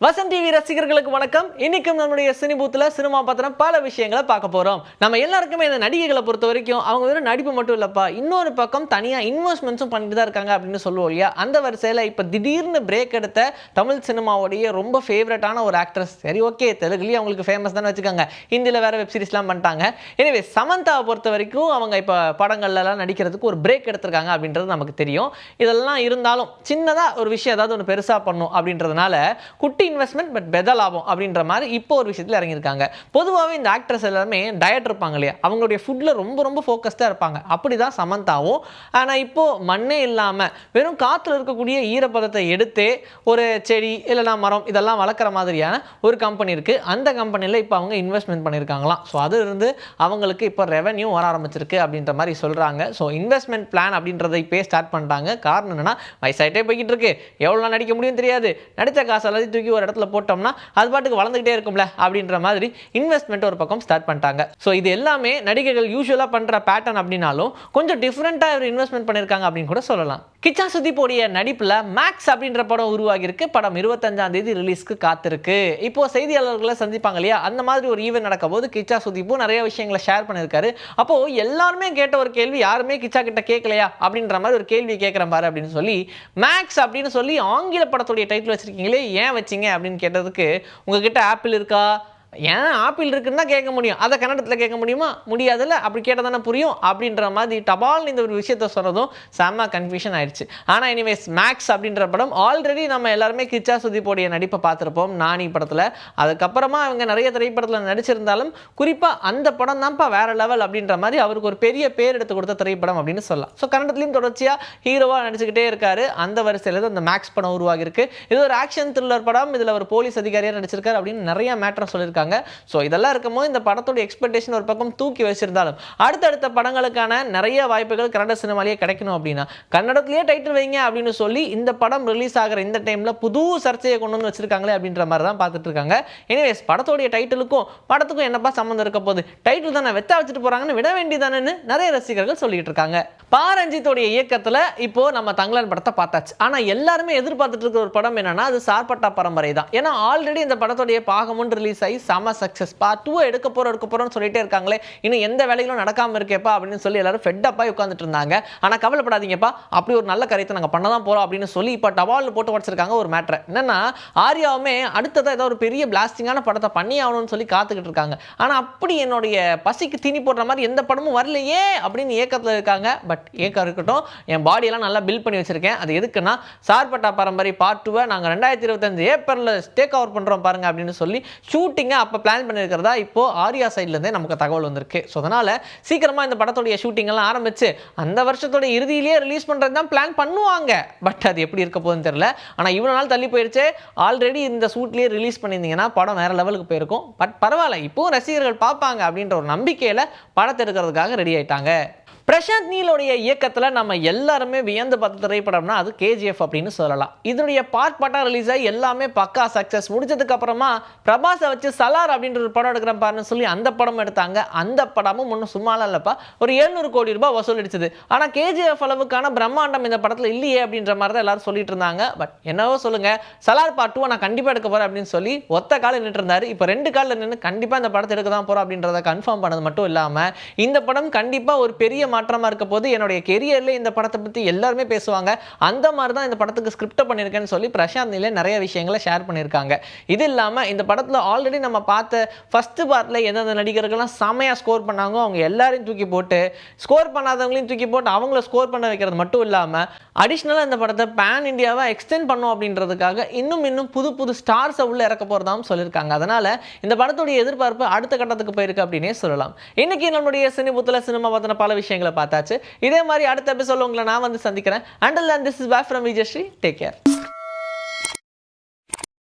Vasanth TV ரசிகர்களுக்கு வணக்கம். இன்னைக்கும் நம்மளுடைய சினி பூத்துல சினிமா பத்தின பல விஷயங்களை பார்க்க போறோம். நம்ம எல்லாருக்குமே இந்த நடிகைகளை பொறுத்த வரைக்கும் அவங்க வெறும் நடிப்பு மட்டும் இல்லப்பா, இன்னொரு பக்கம் தனியா இன்வெஸ்ட்மெண்ட்ஸும் பண்ணிட்டு தான் இருக்காங்க அப்படின்னு சொல்லுவோம் இல்லையா. அந்த வரிசையில இப்ப திடீர்னு பிரேக் எடுத்த தமிழ் சினிமாவுடைய ரொம்ப ஃபேவரட்டான ஒரு ஆக்ட்ரஸ். சரி ஓகே, தெலுங்குலயும் அவங்களுக்கு ஃபேமஸ் தானே வச்சுக்காங்க, ஹிந்தியில வேற வெப் சீரிஸ்லாம் பண்ணிட்டாங்க. எனவே சமந்தாவை பொறுத்த வரைக்கும் அவங்க இப்ப படங்கள்ல எல்லாம் நடிக்கிறதுக்கு ஒரு பிரேக் எடுத்திருக்காங்க அப்படின்றது நமக்கு தெரியும். இதெல்லாம் இருந்தாலும் சின்னதா ஒரு விஷயம் ஏதாவது ஒன்று பெருசா பண்ணும் அப்படின்றதுனால குட்டி இன்வெஸ்ட்மெண்ட் பட் பெத லாபம் அப்படின்ற மாதிரி இப்போ ஒரு விஷயத்தில் இறங்கியிருக்காங்க. பொதுவாகவே இந்த ஆக்ட்ரஸ் எல்லாமே டயட் இருப்பாங்க இல்லையா, அவங்களுடைய ஃபுட்டில் ரொம்ப ரொம்ப ஃபோக்கஸ்டாக இருப்பாங்க. அப்படி தான் சமந்தாவும். ஆனால் இப்போது மண்ணே இல்லாமல் வெறும் காற்றுல இருக்கக்கூடிய ஈரப்பதத்தை எடுத்து ஒரு செடி இல்லைனா மரம் இதெல்லாம் வளர்க்குற மாதிரியான ஒரு கம்பெனி இருக்குது. அந்த கம்பெனியில் இப்போ அவங்க இன்வெஸ்ட்மெண்ட் பண்ணியிருக்காங்களாம். ஸோ அது இருந்து அவங்களுக்கு இப்போ ரெவன்யூ வர ஆரம்பிச்சிருக்கு அப்படின்ற மாதிரி சொல்கிறாங்க. ஸோ இன்வெஸ்ட்மெண்ட் பிளான் அப்படின்றத இப்போ ஸ்டார்ட் பண்ணிட்டாங்க. காரணம் என்னன்னா, வயசாயிட்டே போய்கிட்டு இருக்கு, எவ்வளோ நடிக்க முடியும் தெரியாது, நடித்த காசு எல்லாத்தையும் தூக்கி ஒரு இடத்துல போட்டோம்னா அது பாட்டுக்கு வளர்ந்துகிட்டே இருக்கும்ல அப்படின்ற மாதிரி இன்வெஸ்ட்மெண்ட் ஒரு பக்கம் ஸ்டார்ட் பண்ணிட்டாங்க. ஸோ இது எல்லாமே நடிகைகள் யூஸ்வலாக பண்ணுற பேட்டர்ன் அப்படின்னாலும் கொஞ்சம் டிஃப்ரெண்ட்டாக ஒரு இன்வெஸ்ட்மெண்ட் பண்ணியிருக்காங்க அப்படின்னு கூட சொல்லலாம். கிச்சா சுதீப்போடைய நடிப்பில் மேக்ஸ் அப்படின்ற படம் உருவாகி இருக்கு. படம் 25ஆம் தேதி ரிலீஸ்க்கு காத்திருக்கு. இப்போ செய்தியாளர்களை சந்திப்பாங்க இல்லையா, அந்த மாதிரி ஒரு ஈவென்ட் நடக்கும் போது கிச்சா சுதீப்பும் நிறைய விஷயங்களை ஷேர் பண்ணியிருக்காரு. அப்போ எல்லாருமே கேட்ட ஒரு கேள்வி, யாருமே கிச்சா கிட்ட கேட்கலையா அப்படின்ற மாதிரி ஒரு கேள்வி கேட்குறேன் பாரு அப்படின்னு சொல்லி, மேக்ஸ் அப்படின்னு சொல்லி ஆங்கில படத்துடைய டைட்டில் வச்சிருக்கீங்களே ஏன் வச்சிங்க அப்படின்னு கேட்டதுக்கு, உங்ககிட்ட ஆப்பிள் இருக்கா, ஏன் ஆப்பிள் இருக்குன்னு தான் கேட்க முடியும், அதை கன்னடத்தில் கேட்க முடியுமா, முடியாதுல்ல, அப்படி கேட்டால் தானே புரியும் அப்படின்ற மாதிரி டபால் இந்த ஒரு விஷயத்த சொன்னதும் செம்ம கன்ஃபியூஷன் ஆயிடுச்சு. ஆனால் எனிவேஸ் மேக்ஸ் அப்படின்ற படம் ஆல்ரெடி நம்ம எல்லாருமே கிச்சா சுதீப்போடைய நடிப்பை பார்த்துருப்போம் நானி படத்தில். அதுக்கப்புறமா அவங்க நிறைய திரைப்படத்தில் நடிச்சிருந்தாலும் குறிப்பாக அந்த படம் தான்ப்பா வேற லெவல் அப்படின்ற மாதிரி அவருக்கு ஒரு பெரிய பேர் எடுத்து கொடுத்த திரைப்படம் அப்படின்னு சொல்லலாம். ஸோ கன்னடத்துலையும் தொடர்ச்சியாக ஹீரோவாக நடிச்சுக்கிட்டே இருக்காரு. அந்த வரிசையில் அந்த மேக்ஸ் படம் உருவாகி இருக்கு. இது ஒரு ஆக்ஷன் த்ரில்லர் படம், இதில் ஒரு போலீஸ் அதிகாரியாக நடிச்சிருக்காரு அப்படின்னு நிறைய மேட்டர் சொல்லியிருக்காங்க. ஸோ இதெல்லாம் இருக்கும்போது இந்த படத்தோட எக்ஸ்பெக்டேஷன் ஒரு பக்கம் தூக்கி வச்சிருந்தாலும் அடுத்தடுத்த படங்களுக்கான நிறைய வாய்ப்புகள் கன்னட சினிமாலேயே கிடைக்கணும் அப்படின்னா கன்னடத்திலேயே டைட்டில் வைங்க அப்படின்னு சொல்லி இந்த படம் ரிலீஸ் ஆகிற இந்த டைம்ல புது சர்ச்சையை கொண்டு வந்து வச்சிருக்காங்களே அப்படின்ற மாதிரி தான் பார்த்துட்டு இருக்காங்க. எனிவேஸ் படத்தோடைய டைட்டிலுக்கும் படத்துக்கும் என்னப்பா சம்மந்தம் இருக்க போது, டைட்டில் தானே வெத்தா வச்சுட்டு போறாங்கன்னு விட வேண்டியதானு நிறைய ரசிகர்கள் சொல்லிட்டு இருக்காங்க. பாரஞ்சித்தோடைய இயக்கத்தில் இப்போ நம்ம தங்கலான் படத்தை பார்த்தாச்சு. ஆனால் எல்லாருமே எதிர்பார்த்துட்டு இருக்கிற ஒரு படம் என்னன்னா அது சார்பட்டா பரம்பரை தான். ஏன்னா ஆல்ரெடி இந்த படத்தோடைய பாகம் 1 ரிலீஸ் ஆகி செம சக்சஸ். பார்ட் 2 எடுக்க போறோம்னு சொல்லிட்டே இருக்காங்களே, இன்னும் எந்த வேலைகளும் நடக்காம இருக்கேப்பா அப்படின்னு சொல்லி எல்லாரும் ஃபெட் அப் ஆகி உட்கார்ந்துட்டு இருந்தாங்க. ஆனா கவலைப்படாதீங்கப்பா, அப்படி ஒரு நல்ல காரியத்தை நாங்க பண்ண தான் போறோம் அப்படின்னு சொல்லி இப்போ டவால்ல போட்டு வச்சிருக்காங்க ஒரு மேட்டர். என்னன்னா ஆர்யாவுமே அடுத்ததா ஏதாவது ஒரு பெரிய பிளாஸ்டிங்கான படத்தை பண்ணி ஆகணும்னு சொல்லி காத்துக்கிட்டு இருக்காங்க. ஆனா அப்படி என்னுடைய பசிக்கு தீனி போடுற மாதிரி எந்த படமும் வரலையே அப்படின்னு ஏக்கத்தில் இருக்காங்க. பட் ஏக்கம் இருக்கட்டும், என் பாடியெல்லாம் நல்லா பில்ட் பண்ணி வச்சிருக்கேன். அது எதுக்குன்னா சார்பட்டா பரம்பரை பார்ட் 2 நாங்க 2025 ஏப்ரல்ல டேக் ஓவர் பண்றோம் பாருங்க அப்படின்னு சொல்லி ஷூட்டிங்கை அப்போ பிளான் பண்ணியிருக்கிறதா இப்போ ஆர்யா சைட்லேருந்தே நமக்கு தகவல் வந்திருக்கு. ஸோ அதனால் சீக்கிரமாக இந்த படத்துடைய ஷூட்டிங் எல்லாம் ஆரம்பிச்சு அந்த வருஷத்தோட இறுதியிலேயே ரிலீஸ் பண்ணுறது தான் பிளான் பண்ணுவாங்க. பட் அது எப்படி இருக்க போகுதுன்னு தெரியல. ஆனால் இவ்வளோ நாள் தள்ளி போயிடுச்சு. ஆல்ரெடி இந்த ஷூட்லேயே ரிலீஸ் பண்ணியிருந்தீங்கன்னா படம் வேறு லெவலுக்கு போயிருக்கும். பட் பரவாயில்ல, இப்போவும் ரசிகர்கள் பார்ப்பாங்க அப்படின்ற ஒரு நம்பிக்கையில் படத்தை எடுக்கிறதுக்காக ரெடி ஆயிட்டாங்க. பிரசாந்த் நீலோடைய இயக்கத்தில் நம்ம எல்லாருமே வியந்து பார்த்த திரைப்படம்னா அது KGF அப்படின்னு சொல்லலாம். இதனுடைய பார்ட் ரிலீஸ் ஆகி எல்லாமே பக்கா சக்ஸஸ். முடிச்சதுக்கு அப்புறமா பிரபாஸை வச்சு சலார் அப்படின்ற ஒரு படம் எடுக்கிறேன் பாருன்னு சொல்லி அந்த படம் எடுத்தாங்க. அந்த படமும் ஒன்றும் சும்மாலாம் இல்லைப்பா, ஒரு 700 கோடி ரூபாய் வசூல் அடிச்சது. ஆனால் KGF அளவுக்கான பிரம்மாண்டம் இந்த படத்தில் இல்லையே அப்படின்ற மாதிரி தான் எல்லாரும் சொல்லிட்டு இருந்தாங்க. பட் என்னவோ சொல்லுங்க, சலார் பார்ட் 2 நான் கண்டிப்பாக எடுக்க போறேன் அப்படின்னு சொல்லி ஒத்த கால நின்று இருந்தாரு. இப்போ 2 காலில் நின்று கண்டிப்பாக இந்த படத்தை எடுக்க தான் போறோம் அப்படின்றத கன்ஃபார்ம் பண்ணது மட்டும் இல்லாமல் இந்த படம் கண்டிப்பாக ஒரு பெரிய மாற்றமா இருக்க போது, என்னுடைய கெரியர்ல இந்த படத்தை பத்தி எல்லாருமே பேசுவாங்க, அந்த மாதிரி தான் இந்த படத்துக்கு ஸ்கிரிப்ட் பண்ணிருக்கேன்னு சொல்லி பிரசாந்த் நீலே நிறைய விஷயங்களை ஷேர் பண்ணியிருக்காங்க. இது இல்லாம இந்த படத்துல ஆல்ரெடி நம்ம பார்த்த ஃபர்ஸ்ட் பார்ட்ல எந்தெந்த நடிகர்கள்லாம் செமையா ஸ்கோர் பண்ணாங்க அவங்க எல்லாரையும் தூக்கி போட்டு, ஸ்கோர் பண்ணாதவங்களையும் தூக்கி போட்டு அவங்கள ஸ்கோர் பண்ண வைக்கிறது மட்டும் இல்லாம அடிஷனலா இந்த படத்தை பேன் இந்தியாவா எக்ஸ்டெண்ட் பண்ணும் அப்படின்றதுக்காக இன்னும் புது ஸ்டார்ஸை உள்ள இறக்க போறதாவும் சொல்லியிருக்காங்க. அதனால இந்த படத்துடைய எதிர்பார்ப்பு அடுத்த கட்டத்துக்கு போயிருக்கு அப்படின்னே சொல்லலாம். இன்னைக்கு நம்மளுடைய சினிபுத்துல சினிமா பத்தின பல விஷயங்களை பார்த்தாச்சு. இதே மாதிரி அடுத்த எபிசோட்ல உங்களை நான் வந்து சந்திக்கிறேன். Until then, this is bye from Vijay Sri. Take care.